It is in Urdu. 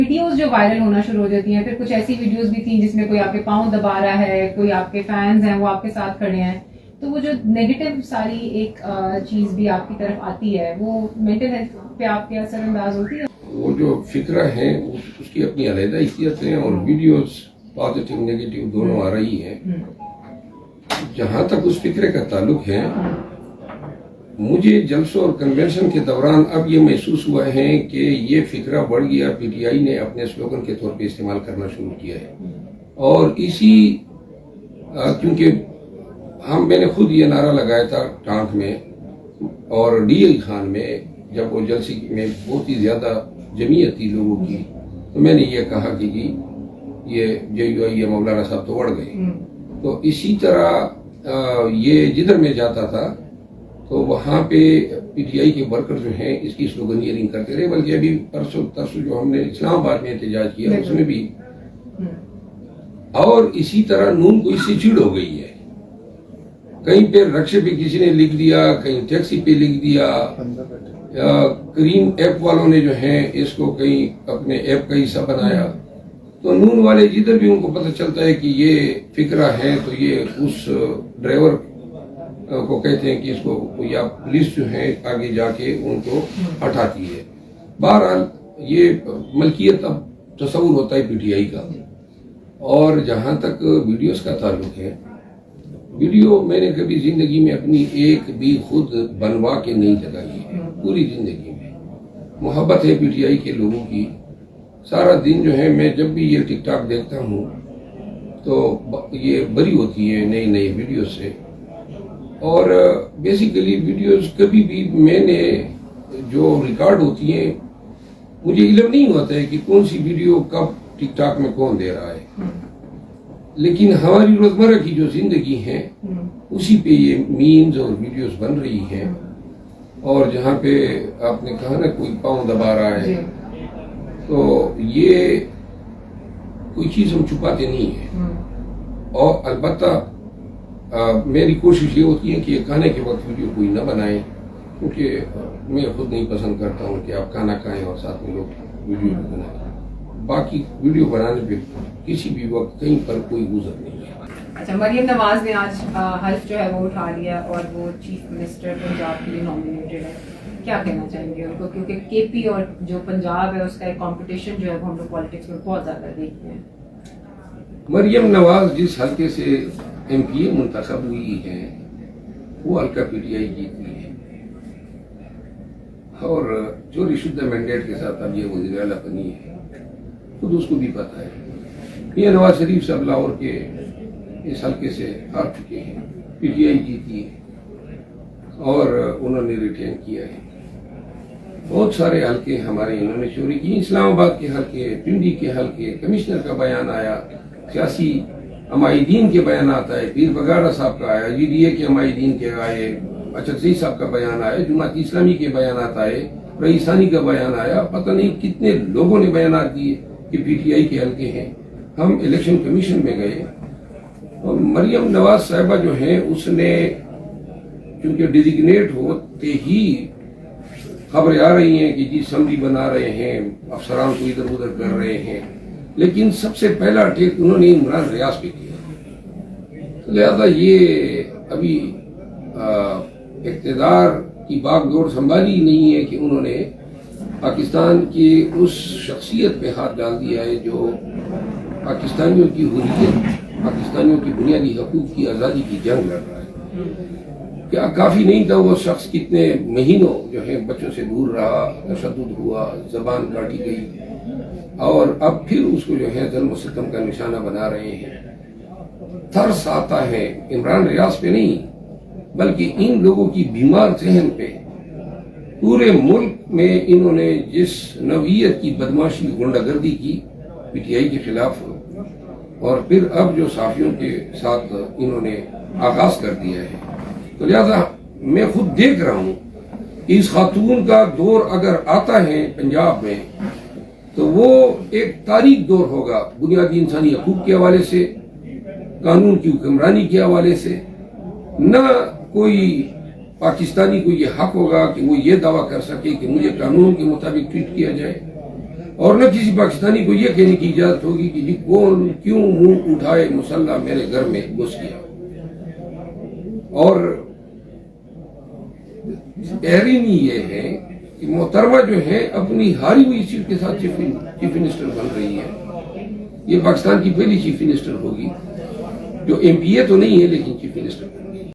ویڈیوز جو وائرل ہونا شروع ہو جاتی ہیں، پھر کچھ ایسی ویڈیوز بھی تھیں جس میں کوئی آپ کے پاؤں دبا رہا ہے، کوئی آپ کے فینز ہیں وہ آپ کے ساتھ کھڑے ہیں، تو وہ جو نیگیٹو ساری ایک چیز بھی آپ کی طرف آتی ہے، وہ مینٹل ہیلتھ پہ آپ کے اثر انداز ہوتی ہے؟ وہ جو فکرہ ہیں اس کی اپنی علیحدہ حیثیت ہیں، اور ویڈیوز پازیٹیو نیگیٹو دونوں آ رہی ہیں۔ جہاں تک اس فکرے کا تعلق ہے، مجھے جلسوں اور کنونشن کے دوران اب یہ محسوس ہوا ہے کہ یہ فکرہ بڑھ گیا، پی ٹی آئی نے اپنے سلوگن کے طور پہ استعمال کرنا شروع کیا ہے۔ اور اسی کیونکہ میں نے خود یہ نعرہ لگایا تھا ٹانک میں اور ڈی اے خان میں، جب وہ جلسے میں بہت ہی زیادہ جمعیت تھی لوگوں کی، تو میں نے یہ کہا کہ جی یہ جے یو آئی مولانا صاحب تو بڑھ گئے۔ تو اسی طرح یہ جدھر میں جاتا تھا تو وہاں پہ پی ٹی آئی کے ورکر جو ہیں اس کی سلوگنیئرنگ کرتے رہے، بلکہ ابھی پرسوں جو ہم نے اسلام آباد میں احتجاج کیا اس میں بھی، اور اسی طرح نون کو اس سے چڑ ہو گئی ہے۔ کہیں پہ رکشے پہ کسی نے لکھ دیا، کہیں ٹیکسی پہ لکھ دیا، کریم ایپ والوں نے جو ہیں اس کو کہیں اپنے ایپ کا حصہ بنایا، تو نون والے جدھر بھی ان کو پتہ چلتا ہے کہ یہ فکرہ ہے تو یہ اس ڈرائیور کو کہتے ہیں کہ اس کو یا پولیس جو ہے آگے جا کے ان کو ہٹاتی ہے۔ بہرحال یہ ملکیت اب تصور ہوتا ہے پی ٹی آئی کا۔ اور جہاں تک ویڈیوز کا تعلق ہے، ویڈیو میں نے کبھی زندگی میں اپنی ایک بھی خود بنوا کے نہیں لگائی ہے، پوری زندگی میں۔ محبت ہے پی ٹی آئی کے لوگوں کی۔ سارا دن جو ہے میں جب بھی یہ ٹک ٹاک دیکھتا ہوں تو یہ بری ہوتی ہے نئی نئی ویڈیوز سے، اور بیسیکلی ویڈیوز کبھی بھی میں نے جو ریکارڈ ہوتی ہیں مجھے علم نہیں ہوتا ہے کہ کون سی ویڈیو کب ٹک ٹاک میں کون دے رہا ہے، لیکن ہماری روزمرہ کی جو زندگی ہے اسی پہ یہ میمز اور ویڈیوز بن رہی ہیں۔ اور جہاں پہ آپ نے کہا نا کوئی پاؤں دبا رہا ہے، تو یہ کوئی چیز ہم چھپاتے نہیں ہیں، اور البتہ میری کوشش یہ ہوتی ہے کہ کھانے کے وقت ویڈیو کوئی نہ بنائے، کیونکہ میں خود نہیں پسند کرتا ہوں کہ آپ کھانا کھائیں اور ساتھ میں لوگ ویڈیو بھی بنائیں۔ باقی ویڈیو بنانے پہ کسی بھی وقت کہیں پر کوئی گزر نہیں ہے۔ اچھا، مریم نواز نے آج حلف جو ہے وہ اٹھا لیا اور وہ چیف منسٹر پنجاب کے لیے نامینیٹڈ ہے، کیا کہنا چاہیں گے ان کو؟ کیونکہ کے پی اور جو پنجاب ہے اس کا ایک کمپٹیشن جو ہے وہ ہم لوگ پالیٹکس میں بہت زیادہ دیکھتے ہیں۔ مریم نواز جس حلقے سے ایم پی اے منتخب ہوئی ہے وہ حلقہ پی ٹی آئی جیتی ہے، اور چوری شدہ مینڈیٹ کے ساتھ اب یہ وزیر اعلیٰ بنی ہے، خود اس کو بھی پتہ ہے۔ یہ نواز شریف صاحب لاہور کے اس حلقے سے ہار چکے ہیں، پی ٹی آئی جیتی ہے اور انہوں نے ریٹین کیا ہے۔ بہت سارے حلقے ہمارے انہوں نے چوری کی، اسلام آباد کے حلقے، پنڈی کے حلقے، کمشنر کا بیان آیا، سیاسی عمائدین کے بیانات آئے، پیر بگاڑا صاحب کا آیا، جی ڈی اے کے عمائدین کے آئے، اچھا صاحب کا بیان آیا، جماعت اسلامی کے بیانات آئے، رئیسانی کا بیان آیا، پتہ نہیں کتنے لوگوں نے بیانات دیے کہ پی ٹی آئی کے حلقے ہیں۔ ہم الیکشن کمیشن میں گئے اور مریم نواز صاحبہ جو ہیں اس نے چونکہ ڈیزیگنیٹ ہوتے ہی خبریں آ رہی ہیں کہ جی سمری بنا رہے ہیں، افسران کو ادھر ادھر کر رہے ہیں، لیکن سب سے پہلا اٹیک انہوں نے عمران ریاض پہ کیا، لہذا یہ ابھی اقتدار کی باغ دوڑ سنبھالی نہیں ہے کہ انہوں نے پاکستان کی اس شخصیت پہ ہاتھ ڈال دیا ہے جو پاکستانیوں کی حریت، پاکستانیوں کی بنیادی حقوق کی آزادی کی جنگ لڑ رہا ہے۔ کیا کافی نہیں تھا وہ شخص کتنے مہینوں جو ہے بچوں سے دور رہا، تشدد ہوا، زبان کاٹی گئی، اور اب پھر اس کو جو ہے ظلم و ستم کا نشانہ بنا رہے ہیں۔ ترس آتا ہے عمران ریاض پہ نہیں بلکہ ان لوگوں کی بیمار ذہن پہ۔ پورے ملک میں انہوں نے جس نوعیت کی بدماشی، غنڈہ گردی کی پی ٹی آئی کے خلاف، اور پھر اب جو صحافیوں کے ساتھ انہوں نے آغاز کر دیا ہے، تو لہذا میں خود دیکھ رہا ہوں کہ اس خاتون کا دور اگر آتا ہے پنجاب میں تو وہ ایک تاریخ دور ہوگا، بنیادی انسانی حقوق کے حوالے سے، قانون کی حکمرانی کے حوالے سے۔ نہ کوئی پاکستانی کو یہ حق ہوگا کہ وہ یہ دعویٰ کر سکے کہ مجھے قانون کے مطابق ٹریٹ کیا جائے، اور نہ کسی پاکستانی کو یہ کہنے کی اجازت ہوگی کہ جی کون کیوں منہ اٹھائے مسلح میرے گھر میں گھس گیا. اور ایرینی یہ ہے کہ محترمہ جو ہے اپنی ہاری ہوئی سیٹ کے ساتھ چیف منسٹر بن رہی ہے. یہ پاکستان کی پہلی چیف منسٹر ہوگی جو ایم پی اے تو نہیں ہے لیکن چیف منسٹر.